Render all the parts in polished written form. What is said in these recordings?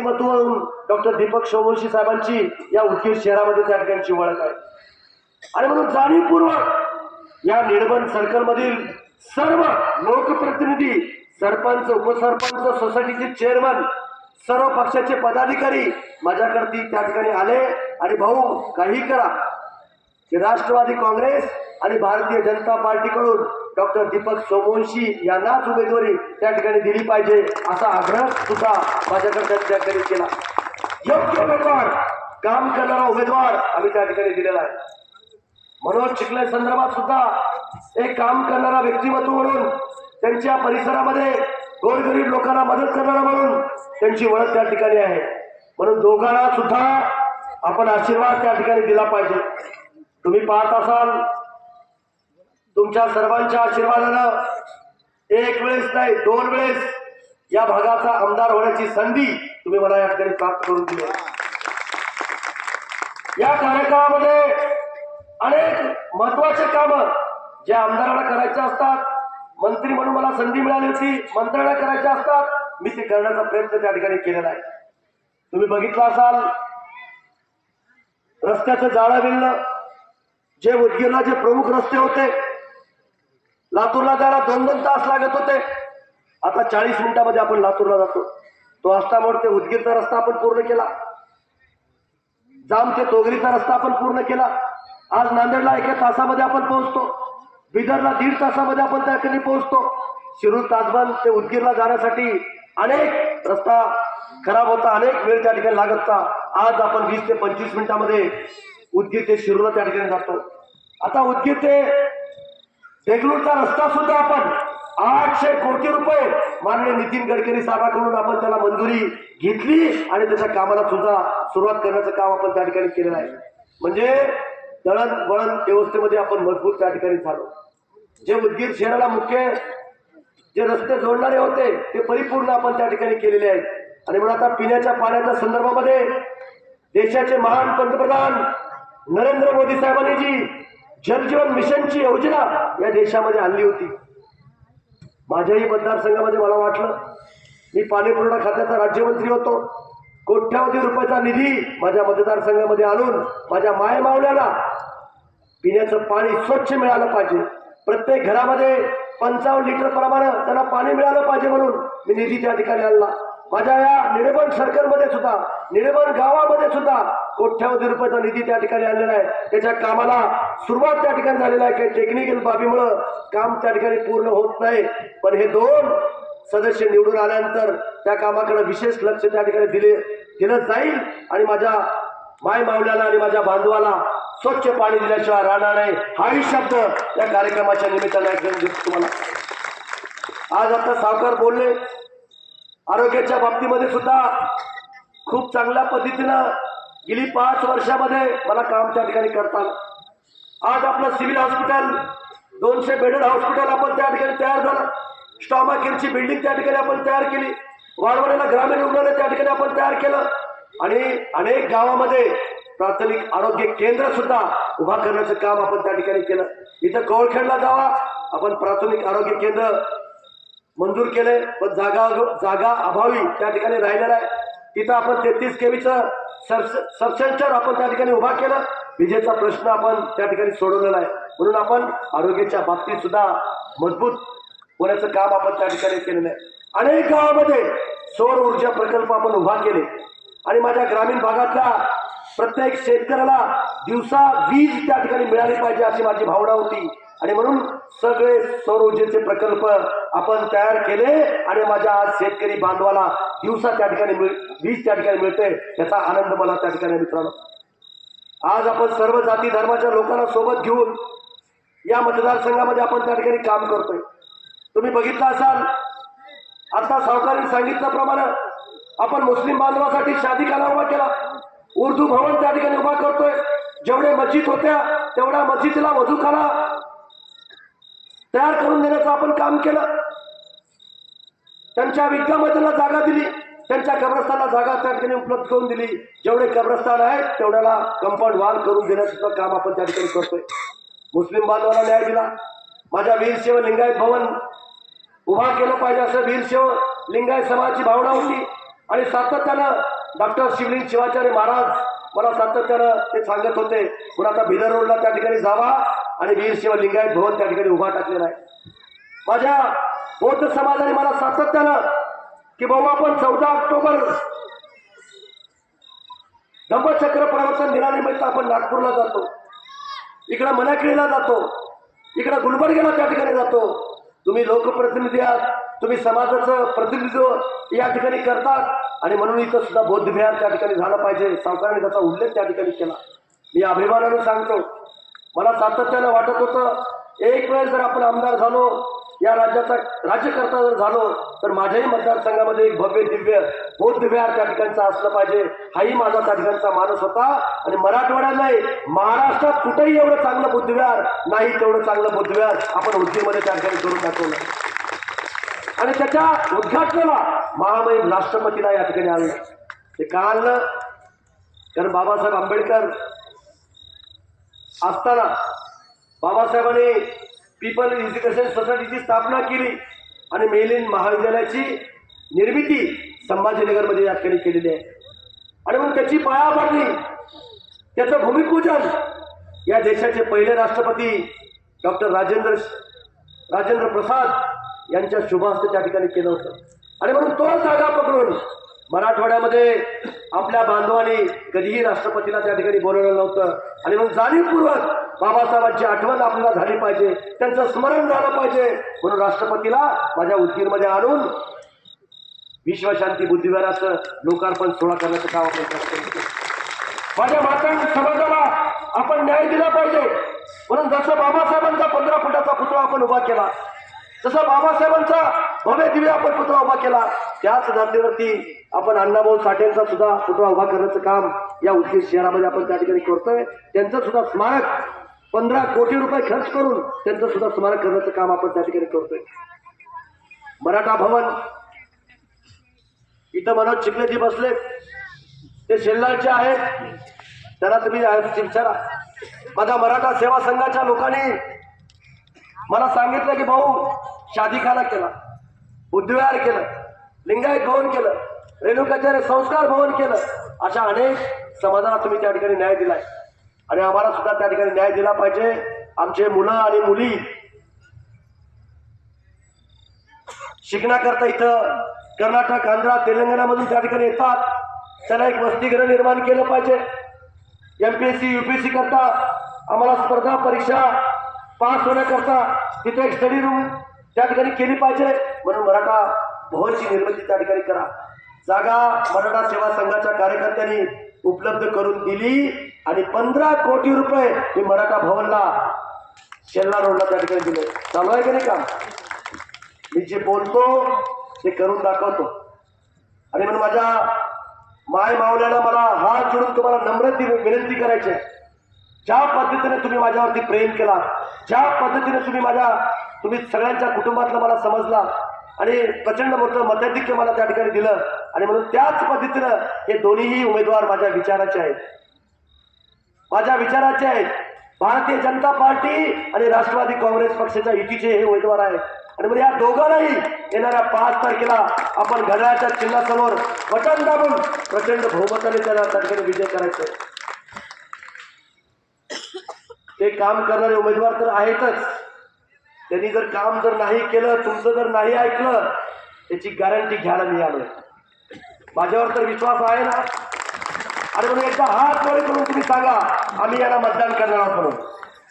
व्यक्तिमत्व डॉक्टर दीपक सोमवंशी साहेबांची या उदगीर शहरामध्ये त्या ठिकाणची ओळख आहे। आणि म्हणून जाणीवपूर्वक या निर्बंध सर्कल मधील सर्व लोकप्रतिनिधी, सरपंच, उपसरपंच, सोसायटीचे चेअरमन, सर्व पक्षाचे पदाधिकारी माझ्याकडे त्या ठिकाणी आले आणि भाऊ काही करा की राष्ट्रवादी काँग्रेस आणि भारतीय जनता पार्टीकडून डॉक्टर दीपक सोमवंशी यांनाच उमेदवारी त्या ठिकाणी दिली पाहिजे असा आग्रह सुद्धा माझ्याकडे त्या ठिकाणी केला। योग्य उमेदवार, काम करणारा उमेदवार आम्ही त्या ठिकाणी दिलेला आहे। मनोज चिखले संदर्भात सुद्धा एक काम करणारा व्यक्तिमत्व म्हणून, त्यांच्या परिसरामध्ये गोरगरीब लोकांना मदत करणारा म्हणून त्यांची ओळख त्या ठिकाणी आहे। म्हणून दोघांना सुद्धा आपण आशीर्वाद त्या ठिकाणी दिला पाहिजे। तुम्ही पाहत असाल तुमच्या सर्वांच्या आशीर्वादानं एक वेळेस नाही 2 वेळेस या भागाचा आमदार होण्याची संधी तुम्ही मला या ठिकाणी प्राप्त करून दिली। या कार्यक्रमामध्ये अनेक महत्वाचे काम जे आमदाराला करायचे असतात, मंत्री म्हणून मला संधी मिळाली होती, मंत्र्यांना करायचे असतात, मी ते करण्याचा प्रयत्न त्या ठिकाणी केलेला आहे। तुम्ही बघितलं असाल रस्त्याचं जाळं विणलं, जे उदगीरला जे प्रमुख रस्ते होते, लातूरला जायला 2-2 तास लागत होते, आता 40 मिनिटांमध्ये आपण लातूरला जातो। तो आष्टामोड ते उदगीरचा रस्ता आपण पूर्ण केला, जाम ते तोगरीचा रस्ता आपण पूर्ण केला। आज नांदेडला 1 तासामध्ये आपण पोहोचतो, बिदरला 1.5 तासामध्ये आपण त्या ठिकाणी पोहोचतो। शिरूर ताजबंद ते उदगीरला जाण्यासाठी अनेक रस्ता खराब होता, अनेक वेळ त्या ठिकाणी लागत होता। आज आपण 20 ते 25 मिनिटांमध्ये उदगीर ते शिरूरला त्या ठिकाणी जातो। आता उदगीर ते देगलूरचा रस्ता सुद्धा आपण 800 कोटी रुपये माननीय नितीन गडकरी साहेबांकडून आपण त्याला मंजुरी घेतली आणि त्याच्या कामाला सुद्धा सुरुवात करण्याचं काम आपण त्या ठिकाणी केलेलं आहे। म्हणजे दळणवळण व्यवस्थेमध्ये आपण मजबूत त्या ठिकाणी झालो। जे उदगीर शहराला मुख्य जे रस्ते जोडणारे होते ते परिपूर्ण आपण त्या ठिकाणी केलेले आहेत। आणि म्हणून आता पिण्याच्या पाण्याच्या संदर्भामध्ये देशाचे महान पंतप्रधान नरेंद्र मोदी साहेबांनी जी जलजीवन मिशनची योजना या देशामध्ये आणली होती, माझ्याही मतदारसंघामध्ये मला वाटलं, मी पाणी पुरवठा खात्याचा राज्यमंत्री होतो, कोट्यावधी रुपयाचा निधी माझ्या मतदारसंघामध्ये आणून माझ्या मायमावल्याला पिण्याचं पाणी स्वच्छ मिळालं पाहिजे, प्रत्येक घरामध्ये 55 लिटर प्रमाणे त्यांना पाणी मिळालं पाहिजे म्हणून मी निधी त्या ठिकाणी आणला। माझ्या या निडबन सर्कलमध्ये सुद्धा, निडबन गावामध्ये सुद्धा कोट्यावधी रुपयाचा निधी त्या ठिकाणी आणलेला आहे। त्याच्या कामाला सुरुवात त्या ठिकाणी झालेला आहे। काही टेक्निकल बाबीमुळे काम त्या ठिकाणी पूर्ण होत नाही, पण हे 2 सदस्य निवडून आल्यानंतर त्या कामाकडे विशेष लक्ष त्या ठिकाणी दिलं जाईल आणि माझ्या माय मावल्याला आणि माझ्या बांधवाला स्वच्छ पाणी दिल्याशिवाय राहणार नाही, हाही शब्द या कार्यक्रमाच्या निमित्ताने तुम्हाला आज आता सावकार बोलले। आरोग्याच्या बाबतीमध्ये सुद्धा खूप चांगल्या पद्धतीनं गेली 5 वर्षामध्ये मला काम त्या ठिकाणी करता आलं। आज आपलं सिव्हिल हॉस्पिटल 200 बेडेड हॉस्पिटल आपण त्या ठिकाणी तयार झालं, स्टॉमा केअरची बिल्डिंग त्या ठिकाणी आपण तयार केली, वाडवड्याला ग्रामीण रुग्णालय त्या ठिकाणी आपण तयार केलं आणि अनेक गावामध्ये प्राथमिक आरोग्य केंद्र सुद्धा उभा करण्याचं काम आपण त्या ठिकाणी केलं। इथं कवळखेडला जावा, आपण प्राथमिक आरोग्य केंद्र मंजूर केले, पण जागा अभावी त्या ठिकाणी राहिलेला आहे। तिथं आपण 33 केवीचं सबसेंटर आपण त्या ठिकाणी उभा केलं, विजेचा प्रश्न आपण त्या ठिकाणी सोडवलेला आहे। म्हणून आपण आरोग्याच्या बाबतीत सुद्धा मजबूत होण्याचं काम आपण त्या ठिकाणी केलेलं आहे। अनेक गावामध्ये सौर ऊर्जा प्रकल्प आपण उभा केले आणि माझ्या ग्रामीण भागातल्या प्रत्येक शेतकऱ्याला दिवसा वीज त्या ठिकाणी मिळाली पाहिजे अशी माझी भावना होती आणि म्हणून सगळे सौर ऊर्जेचे प्रकल्प आपण तयार केले आणि माझ्या आज शेतकरी बांधवाला दिवसा त्या ठिकाणी वीज त्या ठिकाणी मिळते, याचा आनंद मला त्या ठिकाणी मित्रांनो। आज आपण सर्व जाती धर्माच्या लोकांना सोबत घेऊन या मतदारसंघामध्ये आपण त्या ठिकाणी काम करतोय। तुम्ही बघितलं असाल आता सावकारांनी सांगितल्याप्रमाणे आपण मुस्लिम बांधवासाठी शादीखाना उभा केला, उर्दू भवन त्या ठिकाणी उभा करतोय, जेवढे मस्जिद होत्या तेवढ्या मस्जिदला वधूखाना तयार करून देण्याचं आपण काम केलं, त्यांच्या विद्यामंदिराला जागा दिली, त्यांच्या कब्रस्तानला जागा त्या ठिकाणी उपलब्ध करून दिली, जेवढे कब्रस्तान आहेत तेवढ्याला कंपाऊंड वॉल करून देण्याचं काम आपण त्या ठिकाणी करतोय। मुस्लिम बांधवांना न्याय दिला, माझ्या वीरशैव लिंगायत भवन उभा केलं पाहिजे असं वीरशैव लिंगायत समाजाची भावना होती। आणि सातत्यानं डॉक्टर शिवलिंग शिवाचार्य महाराज मला सातत्यानं ते सांगत होते, म्हणून आता बिदर रोडला त्या ठिकाणी जावा आणि वीर शिव लिंगायत भवन त्या ठिकाणी उभा टाकलेला आहे. माझ्या बौद्ध समाजाने मला सातत्यानं की भाऊ आपण 14 ऑक्टोबर धम्मचक्र प्रवर्तन दिनानिमित्त आपण नागपूरला जातो, इकडे मनाखेडीला जातो, इकडे गुलबर्गेला त्या ठिकाणी जातो. तुम्ही लोकप्रतिनिधी आहात, तुम्ही समाजाचं प्रतिनिधित्व या ठिकाणी करतात आणि म्हणून इथं सुद्धा बौद्ध विहार त्या ठिकाणी झालं पाहिजे. सावकारांनी त्याचा उल्लेख त्या ठिकाणी केला. मी अभिमानाने सांगतो, मला सातत्यानं वाटत होतं एक वेळ जर आपण आमदार झालो, या राज्याचा राज्यकर्ता जर झालो तर माझ्याही मतदारसंघामध्ये एक भव्य दिव्य बौद्ध विहार त्या ठिकाणचा असलं पाहिजे. हाही माझा त्या ठिकाणचा मानस होता. आणि मराठवाड्यात नाही, महाराष्ट्रात कुठेही एवढं चांगलं बुद्ध विहार नाही, तेवढं चांगलं बुद्ध विहार आपण उज्जैनमध्ये त्या ठिकाणी करून दाखवलं. आणि त्याच्या उद्घाटनाला महामहिम राष्ट्रपतीला या ठिकाणी आले. ते का आणलं? कारण बाबासाहेब आंबेडकर असताना बाबासाहेबांनी पीपल एज्युकेशन सोसायटीची स्थापना केली आणि मिलिंद महाविद्यालयाची निर्मिती संभाजीनगरमध्ये या ठिकाणी केलेली आहे. आणि मग त्याची पायाभरणी, त्याचं भूमिपूजन या देशाचे पहिले राष्ट्रपती डॉक्टर राजेंद्र प्रसाद यांच्या शुभ हस्ते त्या ठिकाणी केलं होतं. आणि म्हणून तो जागा पकडून मराठवाड्यामध्ये आपल्या बांधवांनी कधीही राष्ट्रपतीला त्या ठिकाणी बोलवलं नव्हतं. आणि मग जाणीवपूर्वक बाबासाहेबांची आठवण आपल्याला झाली पाहिजे, त्यांचं स्मरण झालं पाहिजे म्हणून राष्ट्रपतीला माझ्या उदगीरमध्ये आणून विश्वशांती बुद्धिविहाराचं लोकार्पण सोहळा करण्याचं काम आपण करतो. माझ्या मातंग समाजाला आपण न्याय दिला पाहिजे म्हणून जसं बाबासाहेबांचा 15 फुटाचा पुतळा आपण उभा केला, जसं बाबासाहेबांचा भव्य दिव्य आपण पुतळा उभा केला, त्याच धर्तीवरती आपण अण्णाभाऊ साठेंचा सुद्धा पुतळा उभा करण्याचं काम या उदगीर शहरामध्ये आपण त्या ठिकाणी करतोय. त्यांचं सुद्धा स्मारक 15 कोटी रुपये खर्च करून त्यांचं सुद्धा स्मारक करण्याचं काम आपण त्या ठिकाणी करतोय. मराठा भवन इथं मनोज चिखलेजी बसले, ते शेल्लारचे आहेत, त्यांना तुम्ही विचारा. माझा मराठा सेवा संघाच्या लोकांनी मला सांगितलं की भाऊ शादीखाना केला, बुद्धविहार केलं, लिंगायत भवन केलं, रेणुकाचार्य संस्कार भवन केलं, अशा अनेक समाजाला तुम्ही त्या ठिकाणी न्याय दिलाय आणि आम्हाला सुद्धा त्या ठिकाणी न्याय दिला पाहिजे. आमचे मुलं आणि मुली शिकण्याकरता इथं कर्नाटक, आंध्र, तेलंगणामधून त्या ठिकाणी येतात. त्याला एक वसतिगृह निर्माण केलं पाहिजे. MPSC UPSC करता आम्हाला स्पर्धा परीक्षा पास होण्याकरता तिथे एक स्टडी रूम त्या ठिकाणी केली पाहिजे. म्हणून मराठा भवनची निर्मिती त्या ठिकाणी करा. जागा मराठा सेवा संघाच्या कार्यकर्त्यांनी उपलब्ध करून दिली आणि 15 कोटी रुपये मी मराठा भवनला शेल्ला रोडला त्या ठिकाणी दिले. चालू आहे की नाही काम? मी जे बोलतो ते करून दाखवतो. आणि म्हणून माझ्या माय मावल्याला मला हात जोडून तुम्हाला नम्र विनंती करायची आहे, ज्या पद्धतीने तुम्ही माझ्यावरती प्रेम केला, ज्या पद्धतीने तुम्ही सगळ्यांच्या कुटुंबातलं मला समजला आणि प्रचंड मोठं मताधिक्य मला त्या ठिकाणी दिलं. आणि म्हणून त्याच पद्धतीनं हे दोन्हीही उमेदवार माझ्या विचाराचे आहेत, माझ्या विचाराचे आहेत. भारतीय जनता पार्टी आणि राष्ट्रवादी काँग्रेस पक्षाच्या युतीचे हे उमेदवार आहेत. आणि म्हणजे या दोघांनाही येणाऱ्या 5 तारखेला आपण घड्याळाच्या चिन्हासमोर बटन दाबून प्रचंड बहुमताने त्याला त्या ठिकाणी विजय करायचे. ते काम करणारे उमेदवार तर आहेतच, त्यांनी जर काम नाही केलं, तुमचं जर नाही ऐकलं, त्याची गॅरंटी घ्यायला मी आलोय. माझ्यावर तर विश्वास आहे ना? आणि म्हणून एकदा हात वर करून तुम्ही सांगा आम्ही याला मतदान करणार आहोत म्हणून.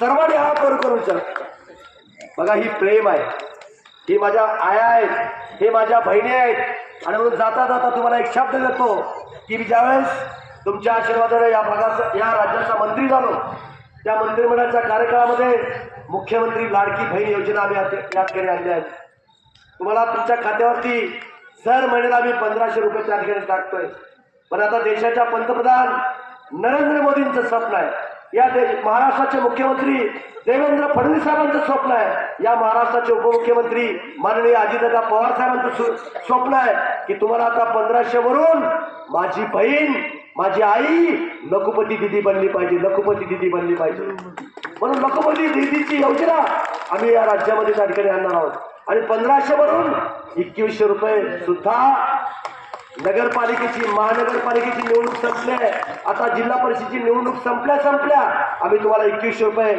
सर्वांनी हात वर करून सांगा. बघा, ही प्रेम आहे, ही माझ्या आया आहेत, हे माझ्या बहिणी आहेत. आणि म्हणून जाता जाता तुम्हाला एक शब्द देतो की मी ज्यावेळेस तुमच्या आशीर्वादाने या भागाचा या राज्याचा मंत्री झालो, त्या मंत्रिमंडळाच्या कार्यकाळामध्ये मुख्यमंत्री लाडकी बहीण योजना आम्ही या ठिकाणी आणली आहे. तुम्हाला तुमच्या खात्यावरती दर महिन्याला आम्ही 1500 रुपये त्या ठिकाणी टाकतोय. पण आता देशाच्या पंतप्रधान नरेंद्र मोदींचं स्वप्न आहे, या महाराष्ट्राचे मुख्यमंत्री देवेंद्र फडणवीस साहेबांचं स्वप्न आहे, या महाराष्ट्राचे उपमुख्यमंत्री माननीय अजितदादा पवार साहेबांचं स्वप्न आहे की तुम्हाला आता 1500 वरून माझी बहीण, माझी आई लखपती दिदी बनली पाहिजे, लखपती दिदी बनली पाहिजे. म्हणून लखपती दिदीची योजना आम्ही या राज्यामध्ये त्या ठिकाणी आणणार आहोत. आणि 1500 वरून 2100 रुपये सुद्धा नगरपालिकेची महानगरपालिकेची निवडणूक संपली आहे, आता जिल्हा परिषदेची निवडणूक संपल्या आम्ही तुम्हाला 2100 रुपये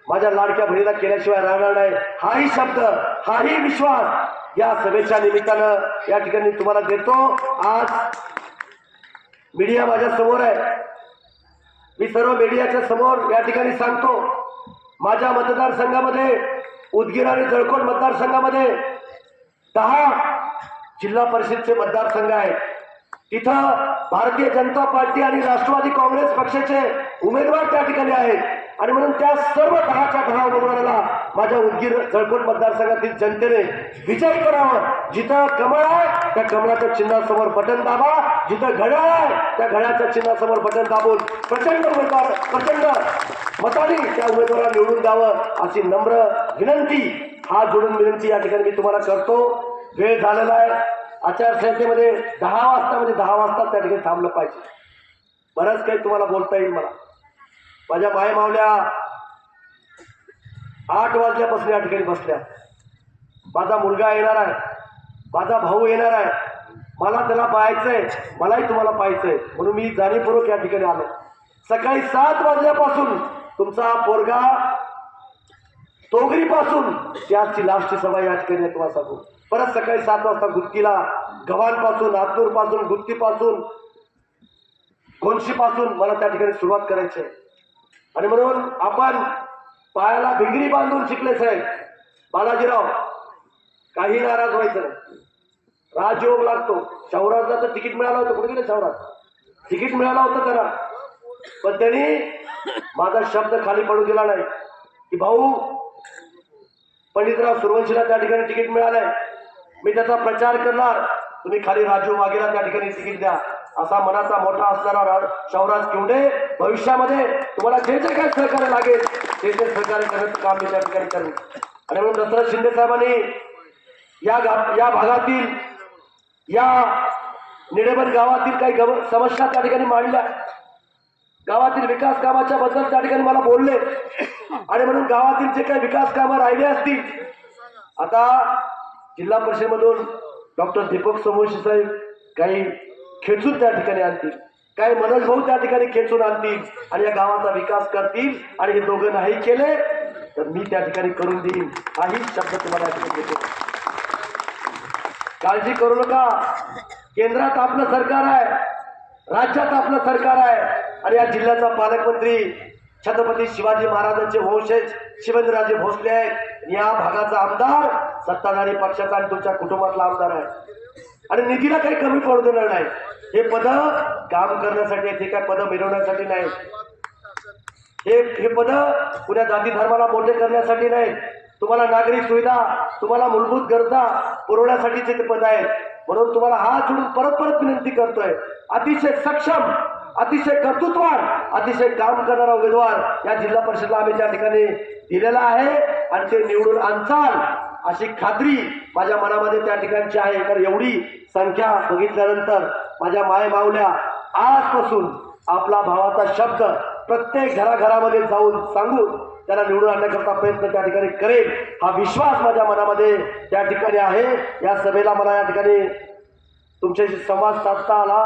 माझ्या लाडक्या बहिणीला केल्याशिवाय राहणार नाही, हाही शब्द हाही विश्वास या सभेच्या निमित्तानं या ठिकाणी तुम्हाला देतो। आज मीडिया माझ्या समोर आहे, मी सर्व मीडियाच्या समोर या ठिकाणी सांगतो, माझ्या मतदारसंघामध्ये उदगीर आणि जळकोट मतदारसंघामध्ये 10 जिल्हा परिषदचे मतदारसंघ आहेत। तिथं भारतीय जनता पार्टी आणि राष्ट्रवादी काँग्रेस पक्षाचे उमेदवार त्या ठिकाणी आहेत आणि म्हणून त्या सर्व 10च्या उमेदवाराला माझ्या उदगीर जळकोट मतदारसंघातील जनतेने विजय करावं। जिथं कमळ आहे त्या कमळाच्या चिन्हासमोर बटन दाबा, जिथं घड्याळ आहे त्या घड्याळाच्या चिन्हासमोर बटन दाबून प्रचंड मताने त्या उमेदवाराला निवडून द्यावं अशी नम्र विनंती, हात जोडून विनंती या ठिकाणी मी तुम्हाला करतो। वेळ झालेला आहे, आचारसंहितेमध्ये 10 वाजता म्हणजे 10 वाजता त्या ठिकाणी थांबलं पाहिजे। बरंच काही तुम्हाला बोलता येईल मला, माझ्या माय मावल्या 8 वाजल्यापासून या ठिकाणी बसल्या, माझा मुलगा येणार आहे, माझा भाऊ येणार आहे, मला त्याला पाहायचंय, मलाही तुम्हाला पाहायचंय, म्हणून मी जाणीवपूर्वक या ठिकाणी आलो। सकाळी 7 वाजल्यापासून तुमचा पोरगा तोगरीपासून त्याची लास्टची सभा या ठिकाणी तुम्हाला सांगू, परत सकाळी 7 वाजता गुत्तीला, गव्हाणपासून, आतूरपासून, गुत्तीपासून, गोंशीपासून मला त्या ठिकाणी सुरुवात करायची आहे। आणि म्हणून आपण पायाला भिंगरी बांधून शिकले साहेब बालाजीराव, काही नाराज व्हायचं नाही, राजयोग लागतो। शौराजला तर तिकीट मिळालं होतं, कुठे गेलं शौराज, तिकीट मिळालं होतं त्याला, पण त्यांनी माझा शब्द खाली पडू दिला नाही की भाऊ पंडितराव सुरवंशीला त्या ठिकाणी तिकीट मिळालंय, मी त्याचा प्रचार करणार, तुम्ही खाली राजू वाघेला त्या ठिकाणी तिकीट द्या, असा मनाचा मोठा असणारा शौराज केवढे भविष्यामध्ये तुम्हाला जे जे काही सहकार्य लागेल ते सहकार्य करण्याचं काम मी त्या ठिकाणी करेन। आणि म्हणून दशरथ शिंदे साहेबांनी या भागातील या निडेबन गावातील काही समस्या त्या ठिकाणी मांडल्या, गावातील विकास कामाच्या बद्दल त्या ठिकाणी मला बोलले, आणि म्हणून गावातील जे काही विकास कामं राहिले असतील, आता जिल्हा परिषदेमधून डॉक्टर दीपक सोमवंशी साहेब काही खेचून त्या ठिकाणी आणतील, काही मनोज भाऊ त्या ठिकाणी खेचून आणतील आणि या गावाचा विकास करतील, आणि हे दोघं नाही केले तर मी त्या ठिकाणी करून देईन, काही शब्द तुम्हाला या ठिकाणी देतो। काळजी करू नका, केंद्रात आपलं सरकार आहे, राज्यात आपलं सरकार आहे, आणि या जिल्ह्याचा पालकमंत्री छत्रपती शिवाजी महाराजांचे वंशज शिवेंद्रराजे भोसले आहेत, या भागाचा आमदार सत्ताधारी पक्षाचा आणि तुमच्या कुटुंबातला आमदार आहे, आणि निधीला काही कमी पडू देणार नाही। हे पद काम करण्यासाठी आहेत, हे काय पद मिळवण्यासाठी नाही, हे पद पुण्या जाती धर्माला मोठे करण्यासाठी नाही, तुम्हाला नागरिक सुविधा, तुम्हाला मूलभूत गरजा पुरवण्यासाठीचे ते पद आहेत। म्हणून तुम्हाला हात जोडून परत विनंती करतोय, अतिशय सक्षम, अतिशय कर्तृत्ववान, अतिशय काम करणारा उमेदवार या जिल्हा परिषदेला आम्ही त्या ठिकाणी दिलेला आहे, आणि ते निवडून आणचाल अशी खात्री माझ्या मनामध्ये त्या ठिकाणची आहे। तर एवढी संख्या बघितल्यानंतर माझ्या माय मावल्या आजपासून आपला भावाचा शब्द प्रत्येक घराघरामध्ये जाऊन सांगून त्याला निवडून आणण्याकरता प्रयत्न त्या ठिकाणी करेल, हा विश्वास माझ्या मनामध्ये त्या ठिकाणी आहे। या सभेला मला या ठिकाणी तुमच्याशी संवाद साधता आला,